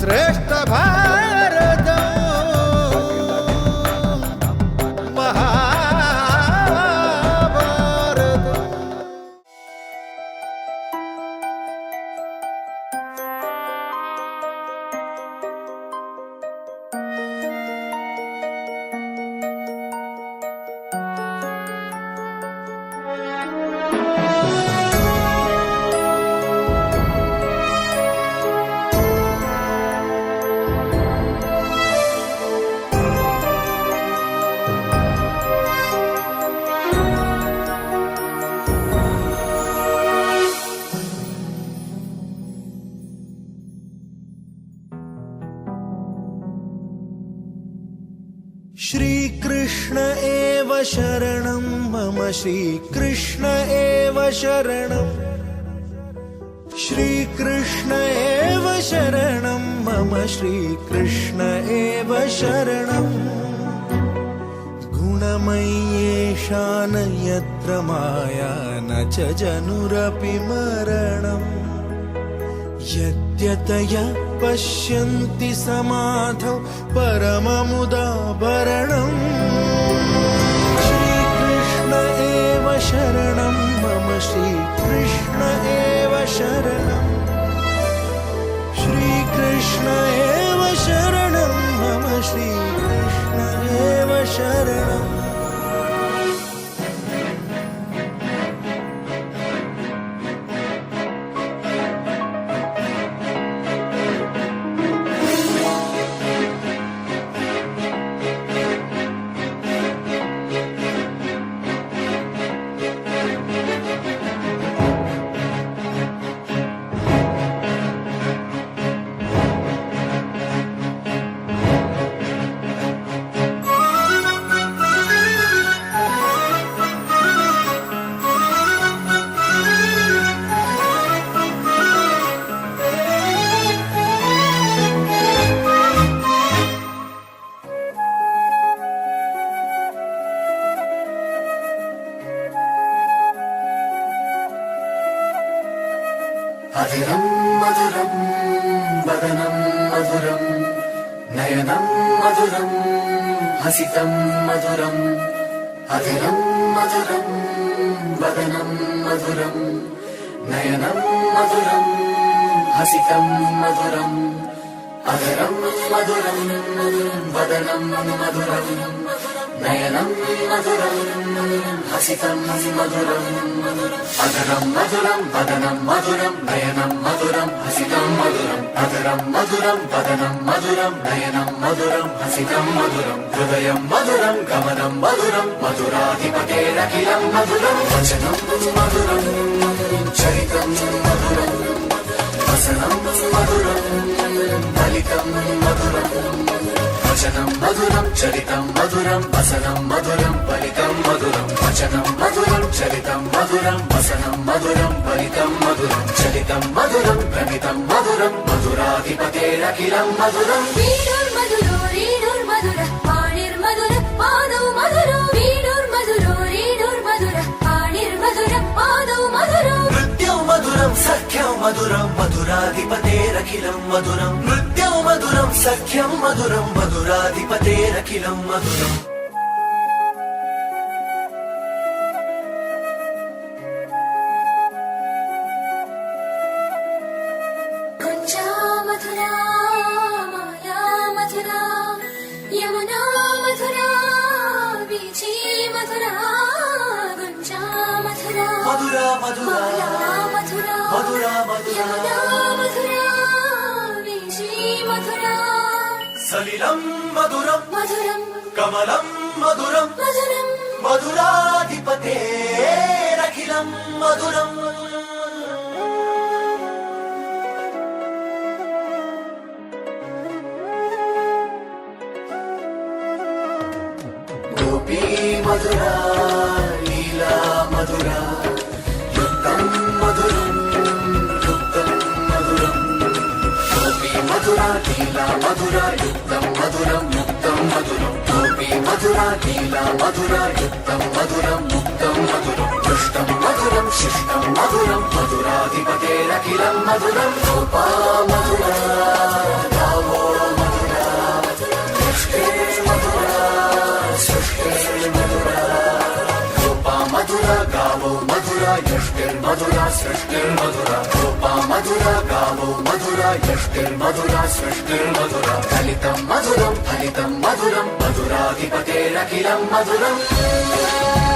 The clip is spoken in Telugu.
శ్రేష్ఠ భారతం మహాభారతం. श्रीकृष्ण एव शरणं मम श्रीकृष्ण एव शरणं श्रीकृष्ण एव शरणं मम श्रीकृष्ण एव शरणं गुणमय्येषा न यत्र माया न च जनुरपि मरणम् यद्यतया पश्यन्ति समाधौ परममुदाभरणम् श्रीकृष्ण एव शरणं मम श्रीकृष्ण एव शरणं श्रीकृष्ण एव शरणं मम श्रीकृष्ण एव शरणम् అధిరం మధురం వదనం మధురం నయనం మధురం హసితం మధురం అధిరం మధురం వదనం మధురం నయనం మధురం హసితం మధురం అధిరం మధురం వదనం మధురం నయనం మధురం హసితం మధురం అధరం మధురం వదనం మధురం నయనం మధురం హసితం మధురం అధరం మధురం వదనం మధురం నయనం మధురం హసితం మధురం హృదయం మధురం గమనం మధురం మధురాధిపతేరఖిలం మధురం వచనం మధురం చరితం మధురం వసనం మధురం ఫలితం మధురం వచనం మధురం చరితం మధురం వసనం మధురం ఫలితం మధురం వచనం మధురం చరితం మధురం వసనం మధురం ఫలితం మధురం చరితం మధురం భ్రమితం మధురం మధురాధిపతేరఖిలం మధురం వీణుర్మధురో రీణుర్మధుర పాణిర్మధుర పాదౌ మధురో వీణుర్మధురో రీణుర్మధుర పాణిర్మధుర పాదౌ మధురో నృత్యం మధురం సఖ్యం మధురం మధురాధిపతేరఖిలం మధురం నృత్యం మధురం సఖ్యం మధురం మధురాధిపతేరఖిలం మధురం గుంజా మధురా మాయా మధురా యమునా మధురా బీచీ మధురా గుంజా మధురా మధురా మధురా మాయా మధురా మధురా మధురా యమునా మధురా బీచీ మధురా సలిలం మధురం మధురం కమలం మధురం మధురం మధురాధిపతేరఖిలం మధురం గోపీ మధురా లీలా మధురా యుక్తం మధురం గోపీ మధురా లీలా మధురా యుక్తం మధురం ముక్తం మధురం గోపీ మధురా లీలా మధురా యుక్తం మధురం ముక్తం మధురం దుష్టం మధురం శిష్టం మధురం మధురాధిపతేరఖిలం మధురం గోపా మధురా मधुरा सृष्टिर्मधुरा रूपा मधुरा गावो मधुरा यष्टिर्मधुरा सृष्टिर्मधुरा फलितं मधुरं मधुराधिपतेरखिलं मधुरम्